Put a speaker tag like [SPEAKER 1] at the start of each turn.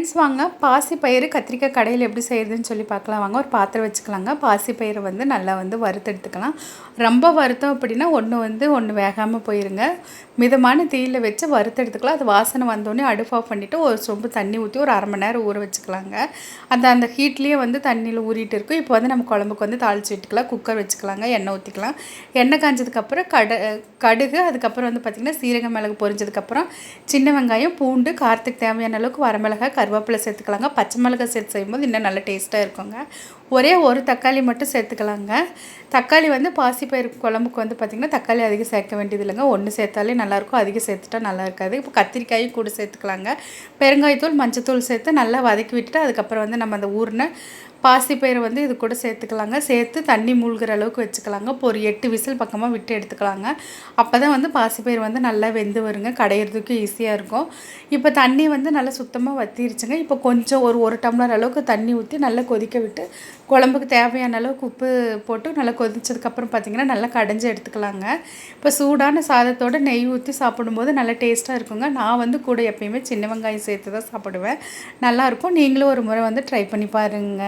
[SPEAKER 1] Friends வாங்க பாசிப்பயிறு கத்திரிக்காய் கடையில் எப்படி செய்கிறதுன்னு சொல்லி பார்க்கலாம் வாங்க. ஒரு பாத்திரம் வச்சுக்கலாங்க. பாசிப்பயிறு வந்து நல்லா வறுத்து எடுத்துக்கலாம். ரொம்ப வறுத்தோம் அப்படின்னா ஒன்று வேகாமல் போயிருங்க. மிதமான தீயில் வச்சு வறுத்து எடுத்துக்கலாம். அது வாசனை வந்தோடனே அடுப்பு ஆஃப் பண்ணிவிட்டு ஒரு சொம்பு தண்ணி ஊற்றி ஒரு அரை மணி நேரம் ஊற வச்சுக்கலாங்க. அந்த ஹீட்லேயே தண்ணியில் ஊறிட்டு இருக்கும். இப்போ நம்ம குழம்புக்கு தாளித்து விட்டுக்கலாம். குக்கர் வச்சுக்கலாங்க. எண்ணெய் ஊற்றிக்கலாம். எண்ணெய் காஞ்சதுக்கப்புறம் கடுகு, அதுக்கப்புறம் பார்த்திங்கன்னா சீரக மிளகு பொரிஞ்சதுக்கப்புறம் சின்ன வெங்காயம், பூண்டு, காரத்துக்கு தேவையான அளவுக்கு வரமிளகாய், கருவேப்பிலை சேர்த்துக்கலாங்க. பச்சை மிளகாய் சேர்த்து செய்யும்போது இன்னும் நல்ல டேஸ்ட்டாக இருக்குங்க. ஒரே ஒரு தக்காளி மட்டும் சேர்த்துக்கலாங்க. தக்காளி பாசிப்பயிறு குழம்புக்கு பார்த்திங்கன்னா தக்காளி அதிகம் சேர்க்க வேண்டியது இல்லைங்க. ஒன்று சேர்த்தாலே நல்லாயிருக்கும். அதிகம் சேர்த்துட்டா நல்லா இருக்காது. இப்போ கத்திரிக்காயும் கூட சேர்த்துக்கலாங்க. பெருங்காயத்தூள், மஞ்சத்தூள் சேர்த்து நல்லா வதக்கி விட்டுட்டு அதுக்கப்புறம் நம்ம அந்த ஊறின பாசிப்பயிறு இது கூட சேர்த்துக்கலாங்க. சேர்த்து தண்ணி மூழ்கிற அளவுக்கு வச்சுக்கலாங்க. இப்போ ஒரு 8 விசில் பக்கமாக விட்டு எடுத்துக்கலாங்க. அப்போ தான் பாசிப்பயிறு நல்லா வெந்து வருங்க. கடையிறதுக்கு ஈஸியாக இருக்கும். இப்போ தண்ணி நல்லா சுத்தமாக வற்றிருச்சுங்க. இப்போ கொஞ்சம் ஒரு டம்ளர் அளவுக்கு தண்ணி ஊற்றி நல்லா கொதிக்க விட்டு குழம்புக்கு தேவையான அளவுக்கு உப்பு போட்டு நல்லா கொதிச்சதுக்கப்புறம் பார்த்திங்கன்னா நல்லா கடைஞ்சி எடுத்துக்கலாங்க. இப்போ சூடான சாதத்தோடு நெய் ஊற்றி சாப்பிடும்போது நல்லா டேஸ்ட்டாக இருக்குங்க. நான் கூட எப்பயுமே சின்ன வெங்காயம் சேர்த்து தான் சாப்பிடுவேன். நல்லாயிருக்கும். நீங்களும் ஒரு முறை ட்ரை பண்ணி பாருங்க.